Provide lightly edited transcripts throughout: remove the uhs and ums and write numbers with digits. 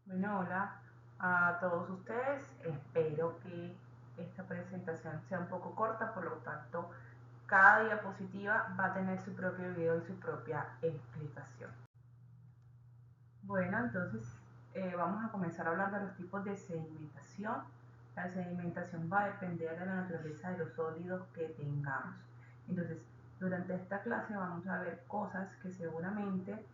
Bueno, hola a todos ustedes. Espero que esta presentación sea un poco corta, por lo tanto, cada diapositiva va a tener su propio video y su propia explicación. Bueno, entonces vamos a comenzar a hablar de los tipos de sedimentación. La sedimentación va a depender de la naturaleza de los sólidos que tengamos. Entonces, durante esta clase vamos a ver cosas que seguramente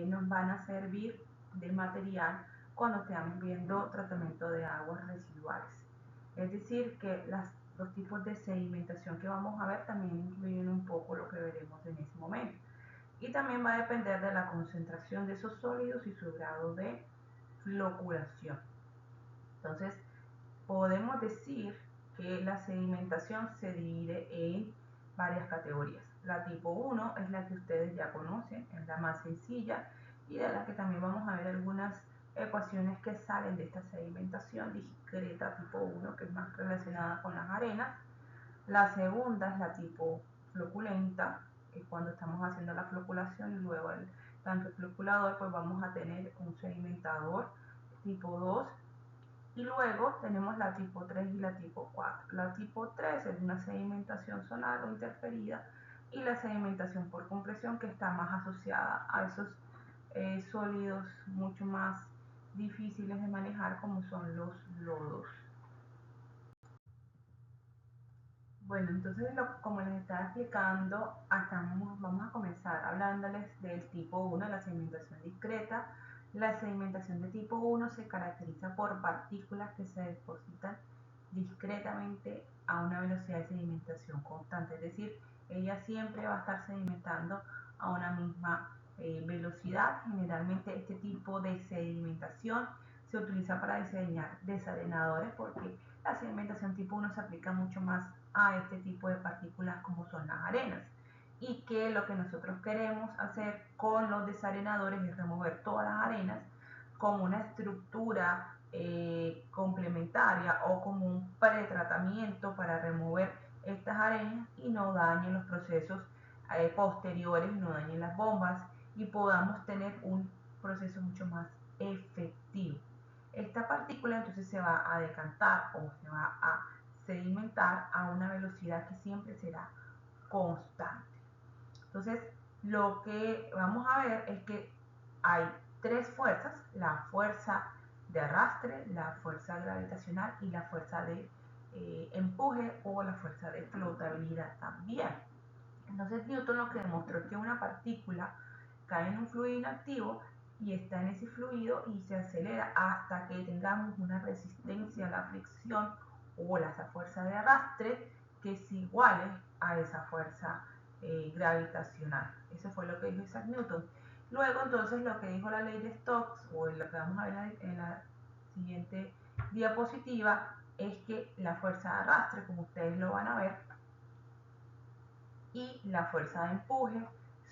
nos van a servir de material cuando estemos viendo tratamiento de aguas residuales. Es decir, que los tipos de sedimentación que vamos a ver también incluyen un poco lo que veremos en ese momento. Y también va a depender de la concentración de esos sólidos y su grado de floculación. Entonces, podemos decir que la sedimentación se divide en varias categorías. La tipo 1 es la que ustedes ya conocen, es la más sencilla y de la que también vamos a ver algunas ecuaciones que salen de esta sedimentación discreta tipo 1, que es más relacionada con las arenas. La segunda es la tipo floculenta, que cuando estamos haciendo la floculación y luego el tanque floculador, pues vamos a tener un sedimentador tipo 2. Y luego tenemos la tipo 3 y la tipo 4. La tipo 3 es una sedimentación zonal o interferida, y la sedimentación por compresión, que está más asociada a esos sólidos mucho más difíciles de manejar, como son los lodos. Bueno, entonces como les estaba explicando, vamos a comenzar hablándoles del tipo 1, la sedimentación discreta. La sedimentación de tipo 1 se caracteriza por partículas que se depositan discretamente a una velocidad de sedimentación constante, es decir, ella siempre va a estar sedimentando a una misma velocidad. Generalmente este tipo de sedimentación se utiliza para diseñar desarenadores, porque la sedimentación tipo 1 se aplica mucho más a este tipo de partículas como son las arenas, y que lo que nosotros queremos hacer con los desarenadores es remover todas las arenas como una estructura complementaria o como un pretratamiento para remover estas arenas y no dañen los procesos posteriores, no dañen las bombas y podamos tener un proceso mucho más efectivo. Esta partícula entonces se va a decantar o se va a sedimentar a una velocidad que siempre será constante. Entonces, lo que vamos a ver es que hay tres fuerzas: la fuerza de arrastre, la fuerza gravitacional y la fuerza de empuje, o la fuerza de flotabilidad también. Entonces, Newton lo que demostró es que una partícula cae en un fluido inactivo y está en ese fluido y se acelera hasta que tengamos una resistencia a la fricción o esa fuerza de arrastre que es igual a esa fuerza gravitacional. Eso fue lo que dijo Isaac Newton. Luego, entonces, lo que dijo la ley de Stokes, o lo que vamos a ver en la siguiente diapositiva, es que la fuerza de arrastre, como ustedes lo van a ver, y la fuerza de empuje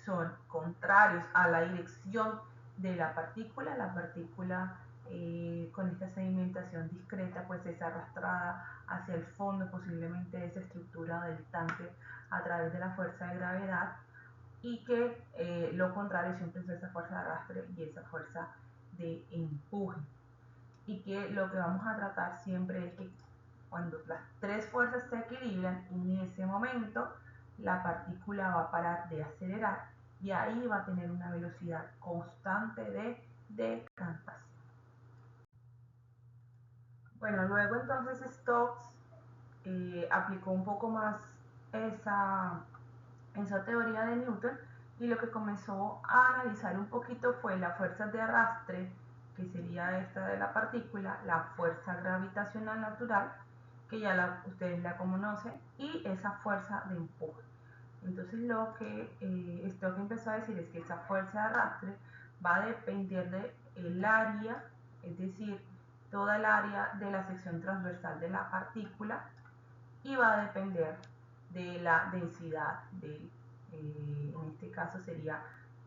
son contrarios a la dirección de la partícula. La partícula con esta sedimentación discreta pues es arrastrada hacia el fondo, posiblemente de esa estructura del tanque, a través de la fuerza de gravedad, y que lo contrario siempre es esa fuerza de arrastre y esa fuerza de empuje. Y que lo que vamos a tratar siempre es que cuando las tres fuerzas se equilibran, en ese momento la partícula va a parar de acelerar y ahí va a tener una velocidad constante de decantación. Bueno, luego entonces Stokes aplicó un poco más esa, esa teoría de Newton, y lo que comenzó a analizar un poquito fue la fuerza de arrastre, que sería esta de la partícula, la fuerza gravitacional natural, que ya ustedes la conocen, y esa fuerza de empuje. Entonces lo que Stokes empezó a decir es que esa fuerza de arrastre va a depender del área, es decir, toda el área de la sección transversal de la partícula, y va a depender de la densidad en este caso sería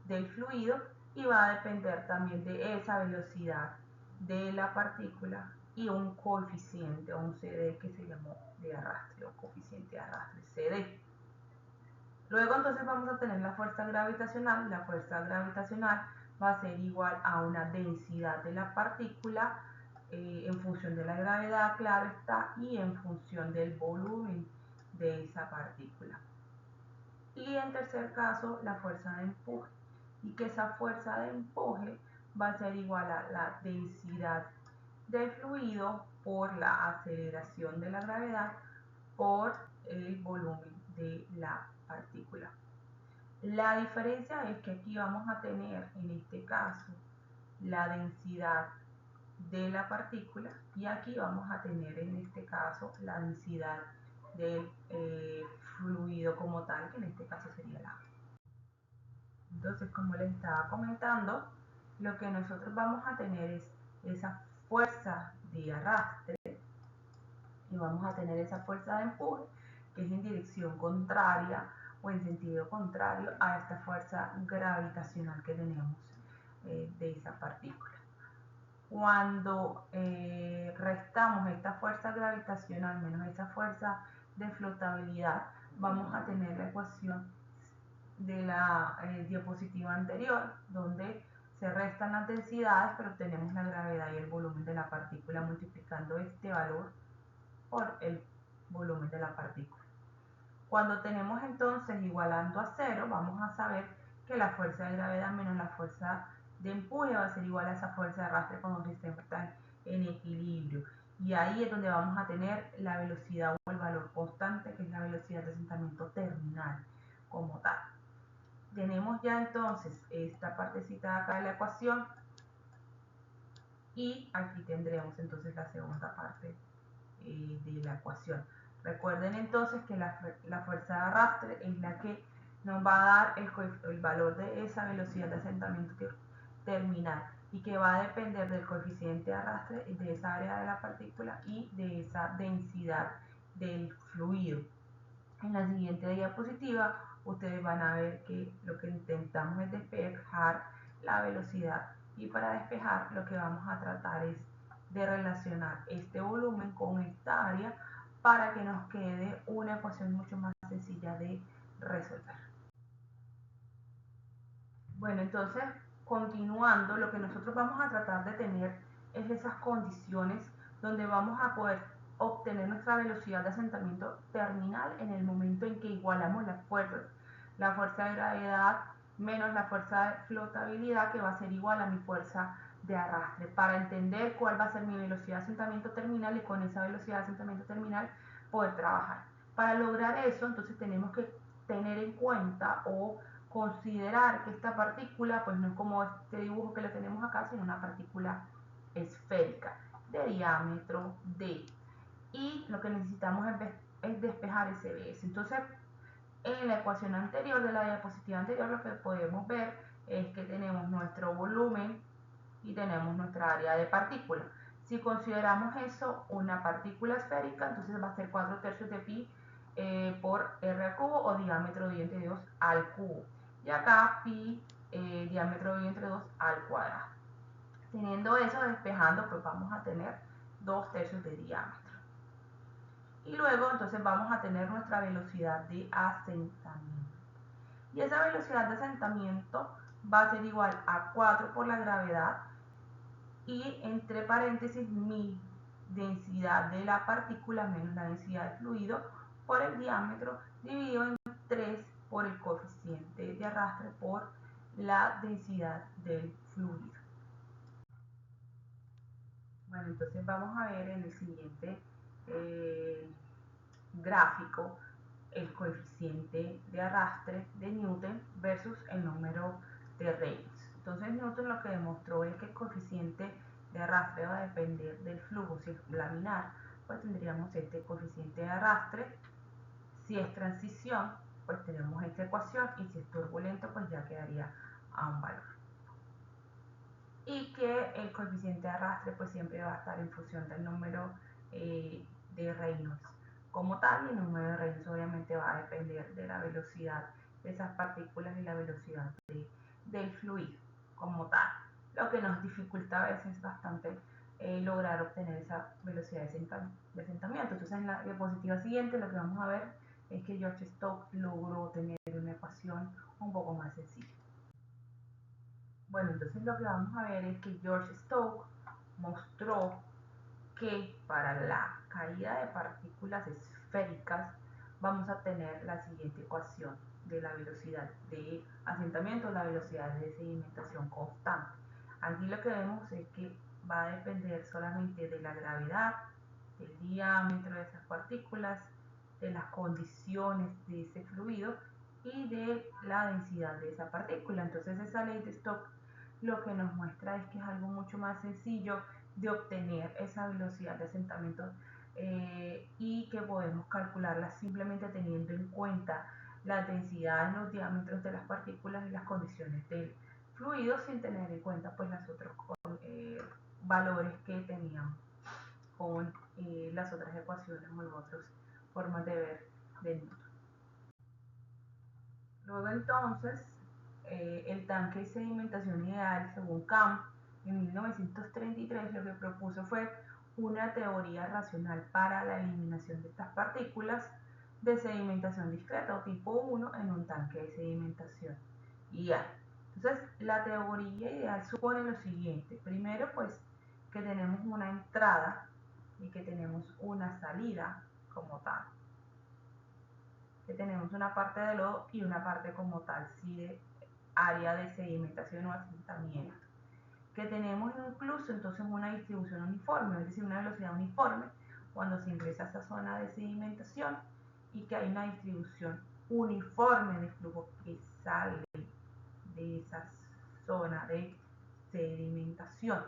del fluido, y va a depender también de esa velocidad de la partícula y un coeficiente o un CD que se llamó de arrastre, o coeficiente de arrastre, CD. Luego entonces vamos a tener la fuerza gravitacional. La fuerza gravitacional va a ser igual a una densidad de la partícula en función de la gravedad, claro está, y en función del volumen de esa partícula. Y en tercer caso, la fuerza de empuje, y que esa fuerza de empuje va a ser igual a la densidad del fluido por la aceleración de la gravedad por el volumen de la partícula. La diferencia es que aquí vamos a tener, en este caso, la densidad de la partícula y aquí vamos a tener, en este caso, la densidad del fluido como tal, que en este caso sería el agua. Entonces, como les estaba comentando, lo que nosotros vamos a tener es esa fuerza de arrastre y vamos a tener esa fuerza de empuje que es en dirección contraria o en sentido contrario a esta fuerza gravitacional que tenemos de esa partícula. Cuando restamos esta fuerza gravitacional menos esa fuerza de flotabilidad, vamos a tener la ecuación de la diapositiva anterior, donde se restan las densidades, pero obtenemos la gravedad y el volumen de la partícula multiplicando este valor por el volumen de la partícula. Cuando tenemos entonces igualando a cero, vamos a saber que la fuerza de gravedad menos la fuerza de empuje va a ser igual a esa fuerza de arrastre cuando el sistema está en equilibrio. Y ahí es donde vamos a tener la velocidad o el valor constante, que es la velocidad de asentamiento terminal como tal. Tenemos ya entonces esta partecita de acá de la ecuación y aquí tendremos entonces la segunda parte de la ecuación. Recuerden entonces que la fuerza de arrastre es la que nos va a dar el valor de esa velocidad de asentamiento terminal y que va a depender del coeficiente de arrastre de esa área de la partícula y de esa densidad del fluido. En la siguiente diapositiva ustedes van a ver que lo que intentamos es despejar la velocidad y para despejar lo que vamos a tratar es de relacionar este volumen con esta área para que nos quede una ecuación mucho más sencilla de resolver. Bueno, entonces, continuando, lo que nosotros vamos a tratar de tener es esas condiciones donde vamos a poder obtener nuestra velocidad de asentamiento terminal en el momento en que igualamos las fuerzas. La fuerza de gravedad menos la fuerza de flotabilidad, que va a ser igual a mi fuerza de arrastre, para entender cuál va a ser mi velocidad de asentamiento terminal y con esa velocidad de asentamiento terminal poder trabajar. Para lograr eso, entonces tenemos que tener en cuenta o considerar que esta partícula pues no es como este dibujo que le tenemos acá, sino una partícula esférica de diámetro d, y lo que necesitamos es despejar ese bs. Entonces, en la ecuación anterior de la diapositiva anterior, lo que podemos ver es que tenemos nuestro volumen y tenemos nuestra área de partícula. Si consideramos eso una partícula esférica, entonces va a ser 4/3 de pi por r al cubo, o diámetro de pi entre 2 al cubo. Y acá pi diámetro de pi entre 2 al cuadrado. Teniendo eso despejando, pues vamos a tener 2/3 de diámetro. Y luego entonces vamos a tener nuestra velocidad de asentamiento. Y esa velocidad de asentamiento va a ser igual a 4 por la gravedad y entre paréntesis mi densidad de la partícula menos la densidad del fluido por el diámetro dividido en 3 por el coeficiente de arrastre por la densidad del fluido. Bueno, entonces vamos a ver en el siguiente gráfico el coeficiente de arrastre de Newton versus el número de Reynolds. Entonces Newton lo que demostró es que el coeficiente de arrastre va a depender del flujo. Si es laminar, pues tendríamos este coeficiente de arrastre. Si es transición, pues tenemos esta ecuación, y si es turbulento, pues ya quedaría a un valor. Y que el coeficiente de arrastre pues siempre va a estar en función del número de Reynolds como tal, y el número de Reynolds obviamente va a depender de la velocidad de esas partículas y la velocidad del fluido como tal, lo que nos dificulta a veces bastante lograr obtener esa velocidad de asentamiento. Entonces en la diapositiva siguiente lo que vamos a ver es que George Stokes logró tener una ecuación un poco más sencilla. Bueno, entonces lo que vamos a ver es que George Stokes mostró que para la caída de partículas esféricas vamos a tener la siguiente ecuación de la velocidad de asentamiento, la velocidad de sedimentación constante. Aquí lo que vemos es que va a depender solamente de la gravedad, del diámetro de esas partículas, de las condiciones de ese fluido y de la densidad de esa partícula. Entonces esa ley de Stokes lo que nos muestra es que es algo mucho más sencillo de obtener esa velocidad de asentamiento y que podemos calcularla simplemente teniendo en cuenta la densidad, los diámetros de las partículas y las condiciones del fluido sin tener en cuenta pues los otros valores que teníamos con las otras ecuaciones o otras formas de ver de Newton. Luego entonces, el tanque de sedimentación ideal, según Camp, en 1933 lo que propuso fue una teoría racional para la eliminación de estas partículas de sedimentación discreta o tipo 1 en un tanque de sedimentación ideal. Entonces, la teoría ideal supone lo siguiente. Primero, pues, que tenemos una entrada y que tenemos una salida como tal, que tenemos una parte de lodo y una parte como tal, sí, de área de sedimentación o asentamiento, que tenemos incluso entonces una distribución uniforme, es decir, una velocidad uniforme cuando se ingresa a esa zona de sedimentación y que hay una distribución uniforme de flujo que sale de esa zona de sedimentación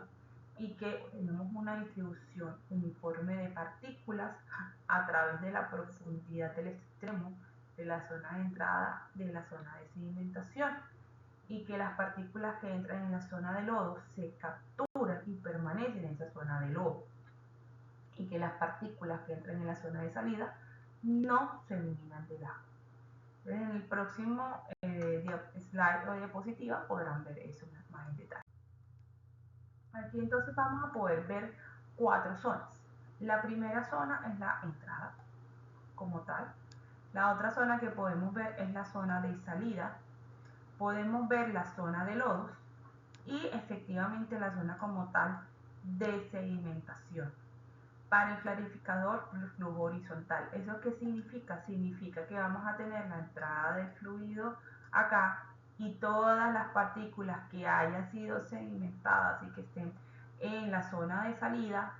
y que tenemos una distribución uniforme de partículas a través de la profundidad del extremo de la zona de entrada de la zona de sedimentación y que las partículas que entran en la zona de lodo se capturan y permanecen en esa zona de lodo y que las partículas que entran en la zona de salida no se eliminan del agua. En el próximo slide o diapositiva podrán ver eso más en detalle. Aquí entonces vamos a poder ver 4 zonas. La primera zona es la entrada como tal. La otra zona que podemos ver es la zona de salida. Podemos ver la zona de lodos y efectivamente la zona como tal de sedimentación. Para el clarificador, el flujo horizontal. ¿Eso qué significa? Significa que vamos a tener la entrada del fluido acá y todas las partículas que hayan sido sedimentadas y que estén en la zona de salida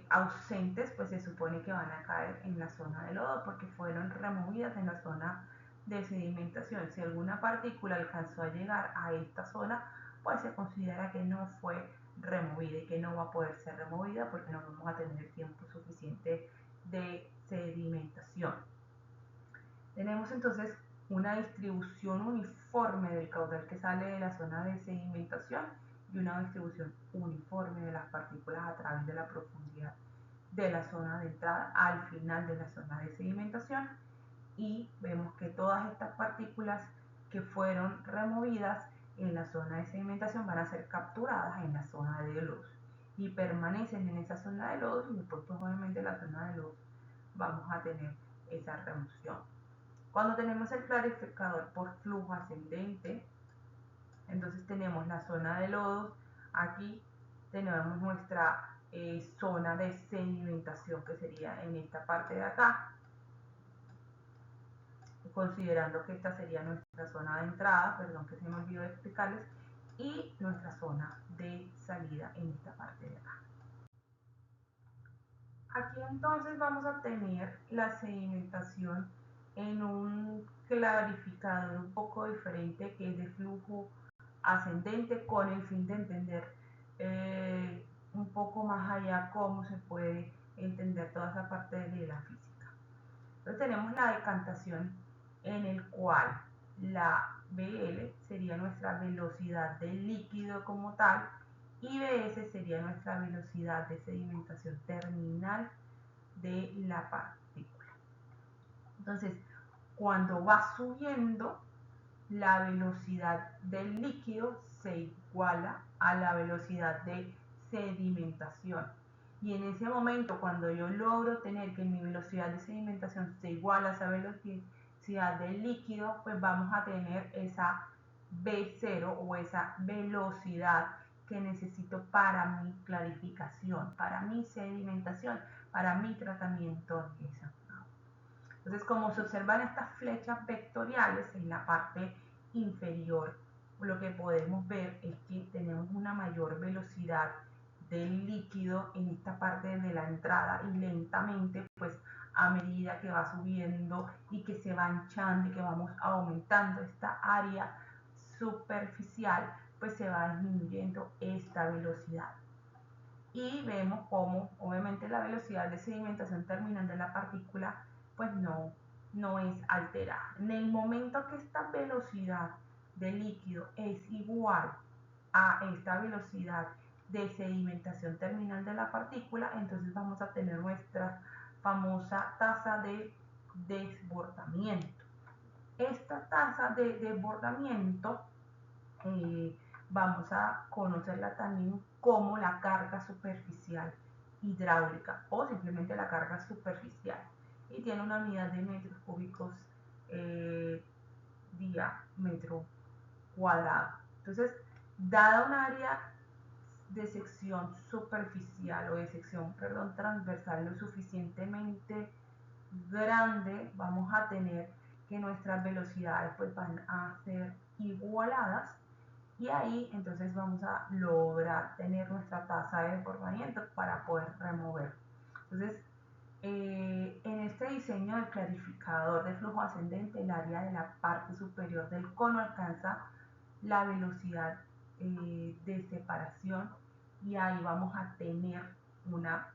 ausentes, pues se supone que van a caer en la zona de lodo porque fueron removidas en la zona de sedimentación. Si alguna partícula alcanzó a llegar a esta zona, pues se considera que no fue removida y que no va a poder ser removida porque no vamos a tener tiempo suficiente de sedimentación. Tenemos entonces una distribución uniforme del caudal que sale de la zona de sedimentación y una distribución uniforme de las partículas a través de la profundidad de la zona de entrada al final de la zona de sedimentación y vemos que todas estas partículas que fueron removidas en la zona de sedimentación van a ser capturadas en la zona de lodo y permanecen en esa zona de lodo y después pues obviamente en la zona de lodo vamos a tener esa remoción. Cuando tenemos el clarificador por flujo ascendente, entonces tenemos la zona de lodos, aquí tenemos nuestra zona de sedimentación que sería en esta parte de acá, considerando que esta sería nuestra zona de entrada, perdón que se me olvidó de explicarles, y nuestra zona de salida en esta parte de acá. Aquí entonces vamos a tener la sedimentación en un clarificador un poco diferente que es de flujo ascendente con el fin de entender un poco más allá cómo se puede entender toda esa parte de la física. Entonces tenemos la decantación en el cual la BL sería nuestra velocidad del líquido como tal y BS sería nuestra velocidad de sedimentación terminal de la partícula. Entonces, cuando va subiendo, la velocidad del líquido se iguala a la velocidad de sedimentación. Y en ese momento, cuando yo logro tener que mi velocidad de sedimentación se iguala a esa velocidad del líquido, pues vamos a tener esa B0 o esa velocidad que necesito para mi clarificación, para mi sedimentación, para mi tratamiento de esa agua. Entonces, como se observan estas flechas vectoriales en la parte inferior, lo que podemos ver es que tenemos una mayor velocidad del líquido en esta parte de la entrada y lentamente, pues a medida que va subiendo y que se va hinchando y que vamos aumentando esta área superficial, pues se va disminuyendo esta velocidad. Y vemos cómo obviamente la velocidad de sedimentación terminal de la partícula pues no es alterada. En el momento que esta velocidad del líquido es igual a esta velocidad de sedimentación terminal de la partícula, entonces vamos a tener nuestra famosa tasa de desbordamiento. Esta tasa de desbordamiento vamos a conocerla también como la carga superficial hidráulica o simplemente la carga superficial, y tiene una unidad de metros cúbicos día metro cuadrado. Entonces, dada un área de sección superficial o de sección, perdón, transversal lo suficientemente grande, vamos a tener que nuestras velocidades pues van a ser igualadas, y ahí entonces vamos a lograr tener nuestra tasa de desbordamiento para poder remover. Entonces, en este diseño del clarificador de flujo ascendente, el área de la parte superior del cono alcanza la velocidad de separación, y ahí vamos a tener una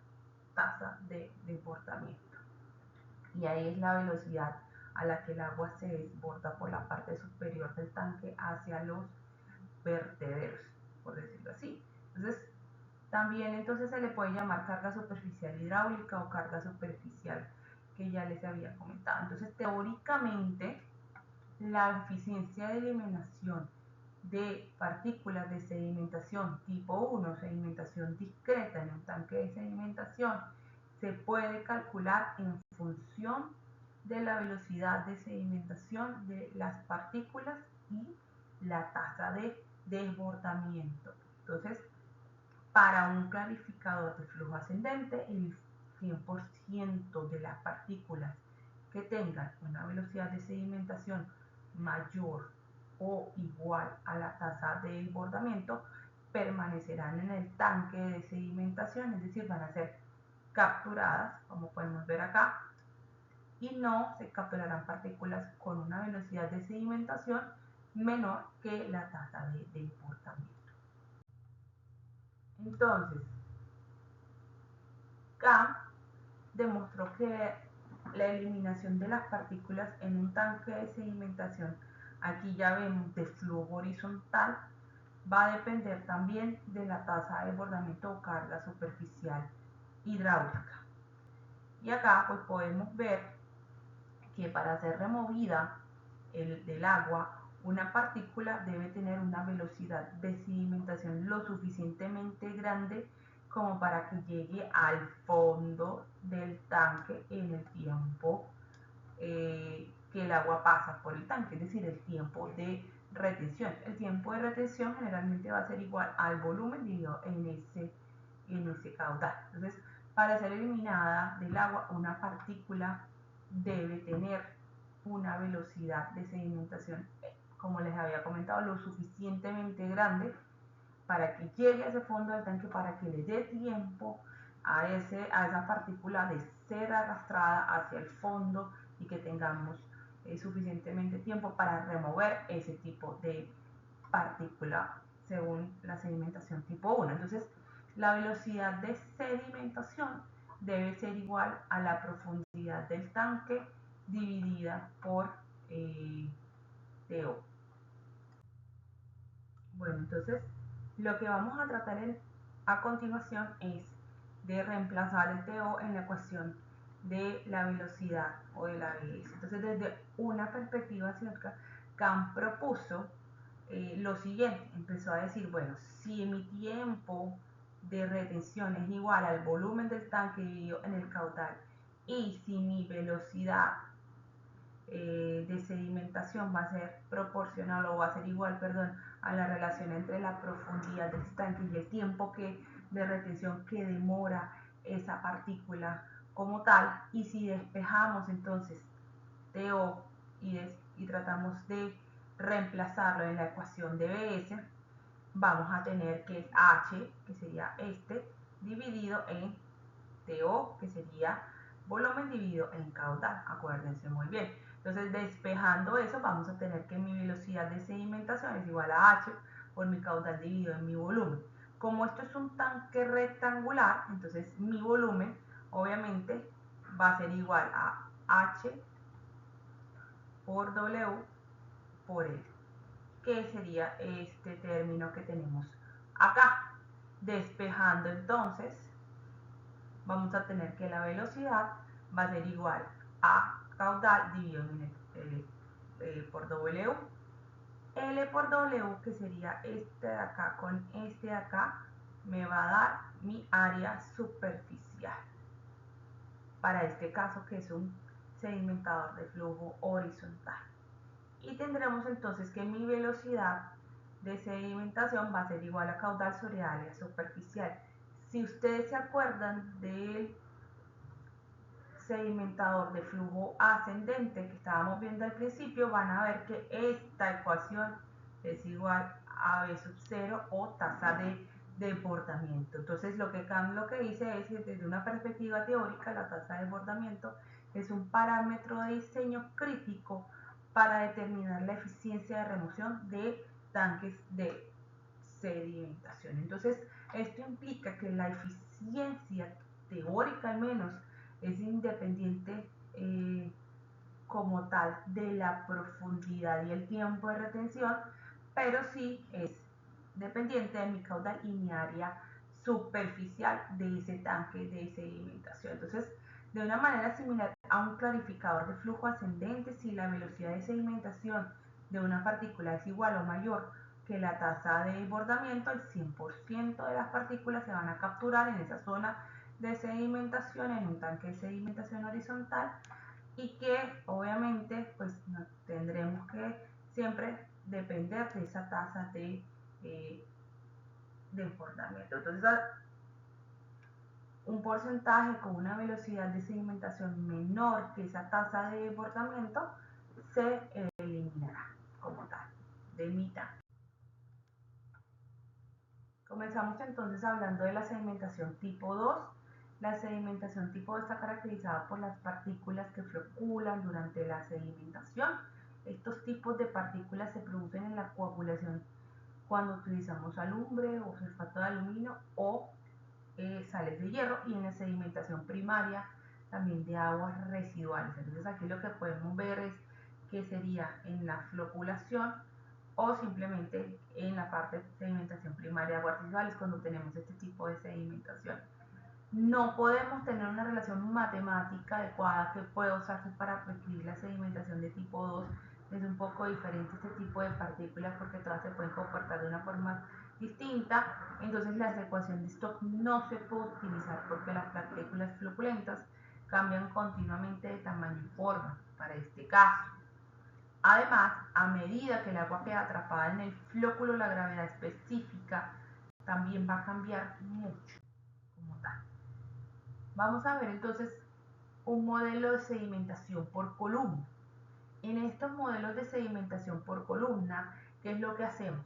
tasa de desbordamiento. Y ahí es la velocidad a la que el agua se desborda por la parte superior del tanque hacia los vertederos, por decirlo así. Entonces, también entonces se le puede llamar carga superficial hidráulica o carga superficial, que ya les había comentado. Entonces, teóricamente, la eficiencia de eliminación de partículas de sedimentación tipo 1, sedimentación discreta en un tanque de sedimentación, se puede calcular en función de la velocidad de sedimentación de las partículas y la tasa de desbordamiento. Entonces, para un clarificador de flujo ascendente, el 100% de las partículas que tengan una velocidad de sedimentación mayor o igual a la tasa de desbordamiento permanecerán en el tanque de sedimentación, es decir, van a ser capturadas, como podemos ver acá, y no se capturarán partículas con una velocidad de sedimentación menor que la tasa de desbordamiento. Entonces, K demostró que la eliminación de las partículas en un tanque de sedimentación, aquí ya vemos de flujo horizontal, va a depender también de la tasa de desbordamiento o carga superficial hidráulica. Y acá pues podemos ver que para ser removida del agua, una partícula debe tener una velocidad de sedimentación lo suficientemente grande como para que llegue al fondo del tanque en el tiempo que el agua pasa por el tanque, es decir, el tiempo de retención. El tiempo de retención generalmente va a ser igual al volumen dividido en ese caudal. Entonces, para ser eliminada del agua, una partícula debe tener una velocidad de sedimentación, como les había comentado, lo suficientemente grande para que llegue a ese fondo del tanque, para que le dé tiempo a esa partícula de ser arrastrada hacia el fondo y que tengamos suficientemente tiempo para remover ese tipo de partícula según la sedimentación tipo 1. Entonces, la velocidad de sedimentación debe ser igual a la profundidad del tanque dividida por TO. Bueno, entonces lo que vamos a tratar a continuación es de reemplazar el TO en la ecuación de la velocidad o de la BS. Entonces, desde una perspectiva cerca, Kant propuso lo siguiente, empezó a decir, bueno, si mi tiempo de retención es igual al volumen del tanque dividido en el caudal, y si mi velocidad de sedimentación va a ser proporcional o va a ser igual, perdón, a la relación entre la profundidad del estanque y el tiempo de retención que demora esa partícula como tal. Y si despejamos entonces TO y tratamos de reemplazarlo en la ecuación de BS, vamos a tener que es H, que sería dividido en TO, que sería volumen dividido en caudal, acuérdense muy bien. Entonces, despejando eso, vamos a tener que mi velocidad de sedimentación es igual a H por mi caudal dividido en mi volumen. Como esto es un tanque rectangular, entonces mi volumen obviamente va a ser igual a H por W por L, que sería este término que tenemos acá. Despejando entonces, vamos a tener que la velocidad va a ser igual a caudal dividido en por W. L por W, que sería este de acá con este de acá, me va a dar mi área superficial. Para este caso, que es un sedimentador de flujo horizontal. Y tendremos entonces que mi velocidad de sedimentación va a ser igual a caudal sobre área superficial. Si ustedes se acuerdan del sedimentador de flujo ascendente que estábamos viendo al principio, van a ver que esta ecuación es igual a B sub 0 o tasa de desbordamiento. Entonces lo que hice es que desde una perspectiva teórica la tasa de desbordamiento es un parámetro de diseño crítico para determinar la eficiencia de remoción de tanques de sedimentación. Entonces esto implica que la eficiencia teórica al menos es independiente como tal de la profundidad y el tiempo de retención, pero sí es dependiente de mi caudal y mi área superficial de ese tanque de sedimentación. Entonces, de una manera similar a un clarificador de flujo ascendente, si la velocidad de sedimentación de una partícula es igual o mayor que la tasa de desbordamiento, el 100% de las partículas se van a capturar en esa zona de sedimentación en un tanque de sedimentación horizontal, y que obviamente pues tendremos que siempre depender de esa tasa de desbordamiento. Entonces, un porcentaje con una velocidad de sedimentación menor que esa tasa de desbordamiento se eliminará como tal de mi tanque. Comenzamos entonces hablando de la sedimentación tipo 2. La sedimentación tipo 2 está caracterizada por las partículas que floculan durante la sedimentación. Estos tipos de partículas se producen en la coagulación cuando utilizamos alumbre o sulfato de aluminio o sales de hierro, y en la sedimentación primaria también de aguas residuales. Entonces aquí lo que podemos ver es que sería en la floculación o simplemente en la parte de sedimentación primaria de aguas residuales cuando tenemos este tipo de sedimentación. No podemos tener una relación matemática adecuada que pueda usarse para prescribir la sedimentación de tipo 2. Es un poco diferente este tipo de partículas porque todas se pueden comportar de una forma distinta. Entonces la ecuación de Stokes no se puede utilizar porque las partículas floculentas cambian continuamente de tamaño y forma para este caso. Además, a medida que el agua queda atrapada en el flóculo, la gravedad específica también va a cambiar mucho como tal. Vamos a ver entonces un modelo de sedimentación por columna. En estos modelos de sedimentación por columna, ¿qué es lo que hacemos?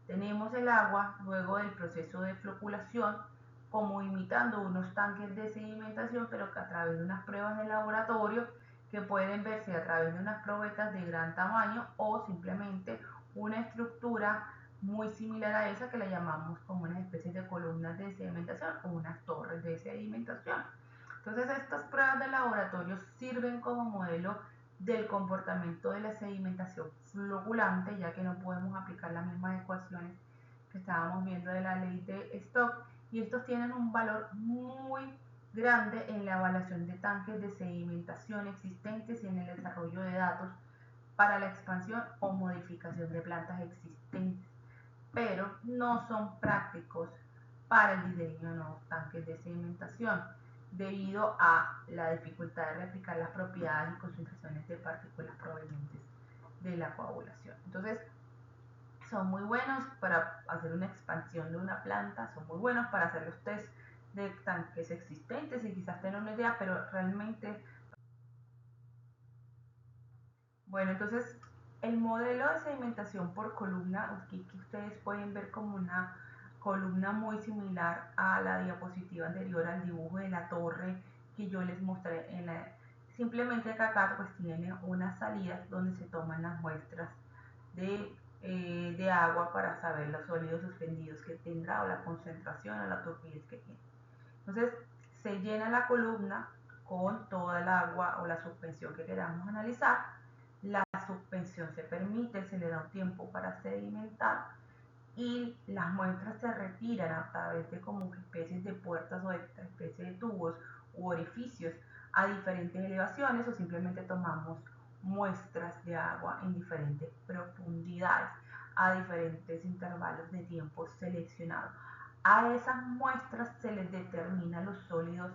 Tenemos el agua luego del proceso de floculación como imitando unos tanques de sedimentación, pero que a través de unas pruebas de laboratorio que pueden verse a través de unas probetas de gran tamaño o simplemente una estructura muy similar a esa que la llamamos como una especie de columnas de sedimentación o unas torres de sedimentación. Entonces estas pruebas de laboratorio sirven como modelo del comportamiento de la sedimentación floculante, ya que no podemos aplicar las mismas ecuaciones que estábamos viendo de la ley de Stokes, y estos tienen un valor muy grande en la evaluación de tanques de sedimentación existentes y en el desarrollo de datos para la expansión o modificación de plantas existentes, pero no son prácticos para el diseño de nuevos tanques de sedimentación. debido a la dificultad de replicar las propiedades y concentraciones de partículas provenientes de la coagulación. Entonces, son muy buenos para hacer una expansión de una planta, son muy buenos para hacer los test de tanques existentes y quizás tener una idea, pero realmente... Bueno, entonces el modelo de sedimentación por columna, aquí que ustedes pueden ver como una columna muy similar a la diapositiva anterior, al dibujo de la torre que yo les mostré en la... Simplemente acá pues tiene unas salidas donde se toman las muestras de agua para saber los sólidos suspendidos que tendrá o la concentración o la turbidez que tiene. Entonces se llena la columna con toda el agua o la suspensión que queramos analizar. La suspensión se permite, se le da un tiempo para sedimentar y las muestras se retiran a través de como especies de puertas o de especies de tubos u orificios a diferentes elevaciones, o simplemente tomamos muestras de agua en diferentes profundidades a diferentes intervalos de tiempo seleccionados. A esas muestras se les determina los sólidos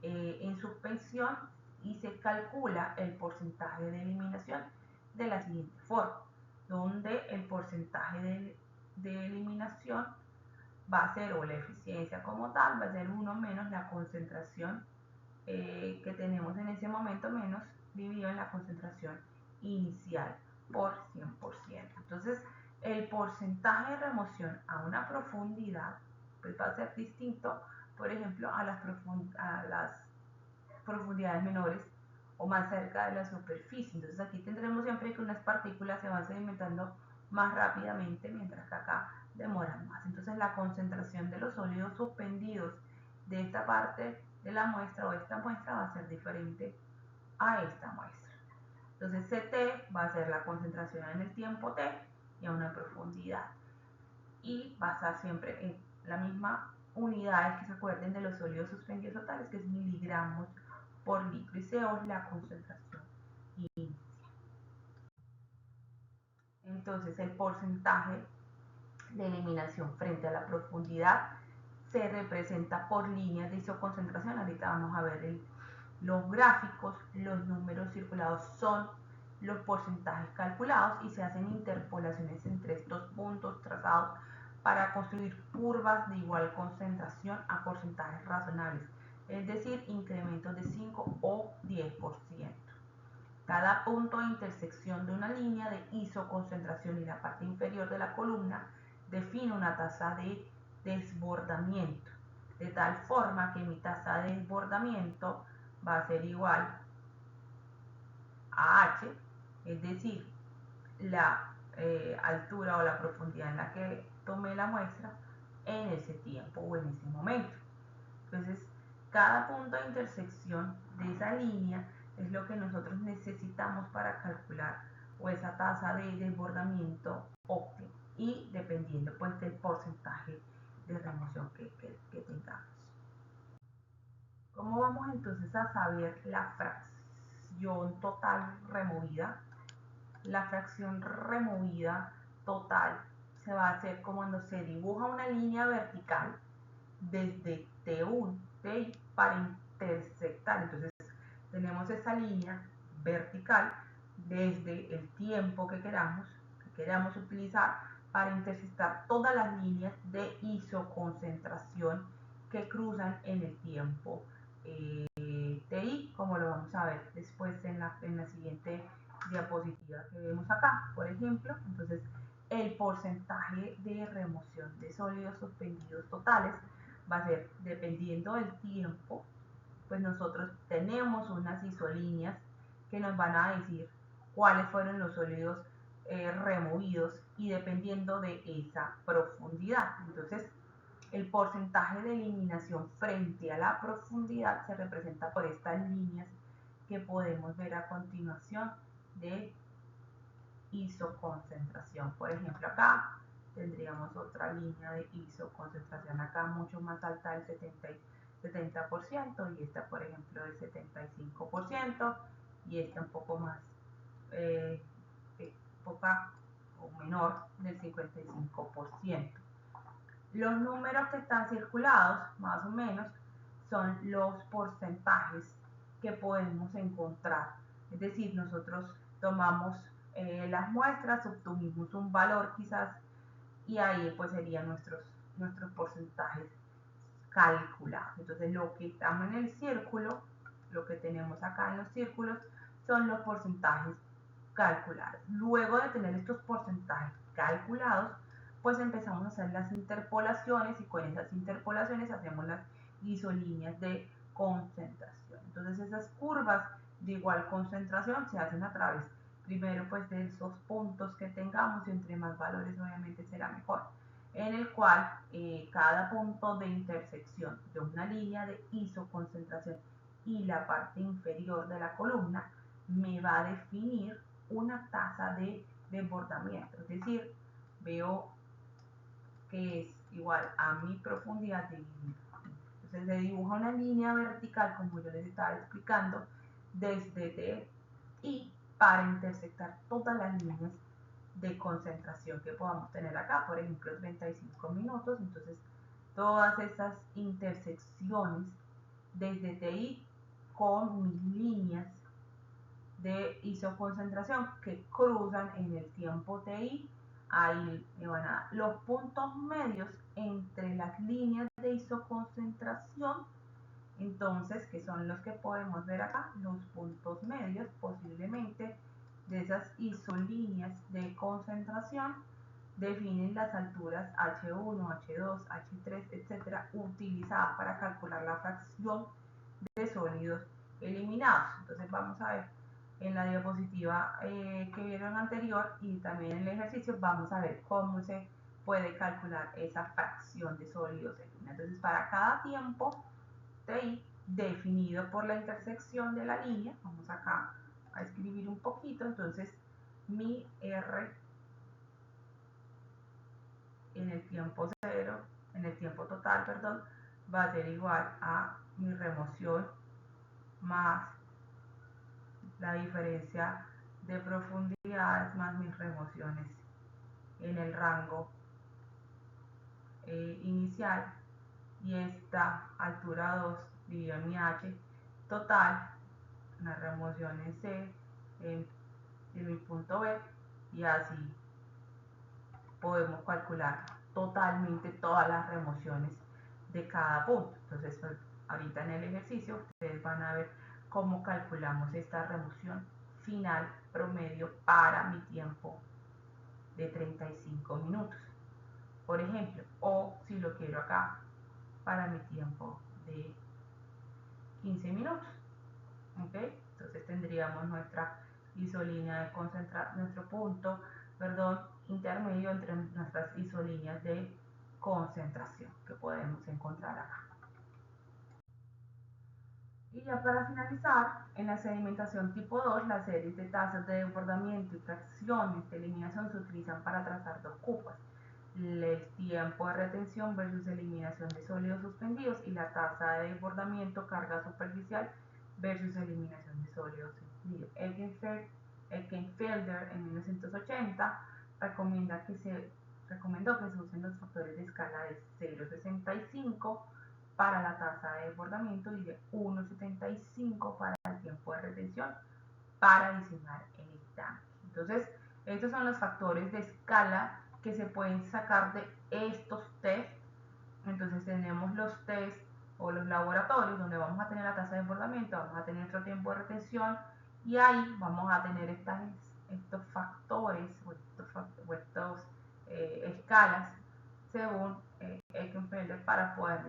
en suspensión y se calcula el porcentaje de eliminación de la siguiente forma, donde el porcentaje de eliminación va a ser, o la eficiencia como tal, va a ser 1 menos la concentración que tenemos en ese momento, menos dividido en la concentración inicial por 100%. Entonces, el porcentaje de remoción a una profundidad pues va a ser distinto, por ejemplo, a las profundidades menores o más cerca de la superficie. Entonces aquí tendremos siempre que unas partículas se van sedimentando más rápidamente, mientras que acá demoran más. Entonces la concentración de los sólidos suspendidos de esta parte de la muestra o esta muestra va a ser diferente a esta muestra. Entonces CT va a ser la concentración en el tiempo T y a una profundidad. Y va a estar siempre en la misma unidad, que se acuerden de los sólidos suspendidos totales, que es miligramos por litro, y CO es la concentración inicial. Entonces el porcentaje de eliminación frente a la profundidad se representa por líneas de isoconcentración. Ahorita vamos a ver los gráficos, los números circulados son los porcentajes calculados y se hacen interpolaciones entre estos puntos trazados para construir curvas de igual concentración a porcentajes razonables, es decir, incrementos de 5 o 10%. Cada punto de intersección de una línea de isoconcentración y la parte inferior de la columna define una tasa de desbordamiento, de tal forma que mi tasa de desbordamiento va a ser igual a H, es decir, la altura o la profundidad en la que tomé la muestra en ese tiempo o en ese momento. Entonces, cada punto de intersección de esa línea es lo que nosotros necesitamos para calcular o esa tasa de desbordamiento óptimo, y dependiendo pues del porcentaje de remoción que tengamos. ¿Cómo vamos entonces a saber la fracción total removida? La fracción removida total se va a hacer como cuando se dibuja una línea vertical desde T1, T para intersectar. Entonces tenemos esa línea vertical desde el tiempo que queramos utilizar para intersectar todas las líneas de isoconcentración que cruzan en el tiempo TI, como lo vamos a ver después en la siguiente diapositiva que vemos acá, por ejemplo. Entonces, el porcentaje de remoción de sólidos suspendidos totales va a ser, dependiendo del tiempo, pues nosotros tenemos unas isolíneas que nos van a decir cuáles fueron los sólidos removidos, y dependiendo de esa profundidad. Entonces, el porcentaje de eliminación frente a la profundidad se representa por estas líneas que podemos ver a continuación de isoconcentración. Por ejemplo, acá tendríamos otra línea de isoconcentración acá mucho más alta del 70%, y esta por ejemplo del 75%, y esta un poco más poca o menor del 55%. Los números que están circulados más o menos son los porcentajes que podemos encontrar. Es decir, nosotros tomamos las muestras, obtuvimos un valor quizás y ahí pues serían nuestros porcentajes calculados. Entonces lo que estamos en el círculo, lo que tenemos acá en los círculos son los porcentajes calculados. Luego de tener estos porcentajes calculados, pues empezamos a hacer las interpolaciones y con esas interpolaciones hacemos las isolíneas de concentración. Entonces esas curvas de igual concentración se hacen a través primero pues de esos puntos que tengamos y entre más valores obviamente será mejor, en el cual cada punto de intersección de una línea de isoconcentración y la parte inferior de la columna me va a definir una tasa de desbordamiento, es decir, veo que es igual a mi profundidad de línea. Entonces se dibuja una línea vertical, como yo les estaba explicando, desde D y para intersectar todas las líneas de concentración que podamos tener acá, por ejemplo 35 minutos, entonces todas esas intersecciones desde TI con mis líneas de isoconcentración que cruzan en el tiempo TI, ahí me van a dar los puntos medios entre las líneas de isoconcentración, entonces que son los que podemos ver acá, los puntos medios posiblemente de esas isolíneas de concentración definen las alturas H1, H2, H3, etcétera, utilizadas para calcular la fracción de sólidos eliminados. Entonces vamos a ver en la diapositiva que vieron anterior y también en el ejercicio vamos a ver cómo se puede calcular esa fracción de sólidos eliminados. Entonces para cada tiempo TI definido por la intersección de la línea, vamos acá a escribir un poquito, entonces mi R en el tiempo cero, en el tiempo total, perdón, va a ser igual a mi remoción más la diferencia de profundidades más mis remociones en el rango inicial, y esta altura 2 dividido en mi H total, una remoción en C en mi punto B, y así podemos calcular totalmente todas las remociones de cada punto. Entonces pues, ahorita en el ejercicio ustedes van a ver cómo calculamos esta remoción final promedio para mi tiempo de 35 minutos, por ejemplo, o si lo quiero acá para mi tiempo de 15 minutos. ¿Okay? Entonces tendríamos nuestra isolínea de concentrar, nuestro punto, perdón, intermedio entre nuestras isolíneas de concentración que podemos encontrar acá. Y ya para finalizar, en la sedimentación tipo 2, las series de tasas de desbordamiento y fracciones de eliminación se utilizan para trazar dos curvas: el tiempo de retención versus eliminación de sólidos suspendidos y la tasa de desbordamiento carga superficial versus eliminación de sólidos suspendidos. Eckenfelder en 1980 recomendó que se usen los factores de escala de 0,65 para la tasa de desbordamiento y de 1,75 para el tiempo de retención para diseñar el tanque. Entonces, estos son los factores de escala que se pueden sacar de estos test. Entonces tenemos los test o los laboratorios donde vamos a tener la tasa de desbordamiento, vamos a tener nuestro tiempo de retención y ahí vamos a tener estos factores o estos escalas según Eckenfelder para poder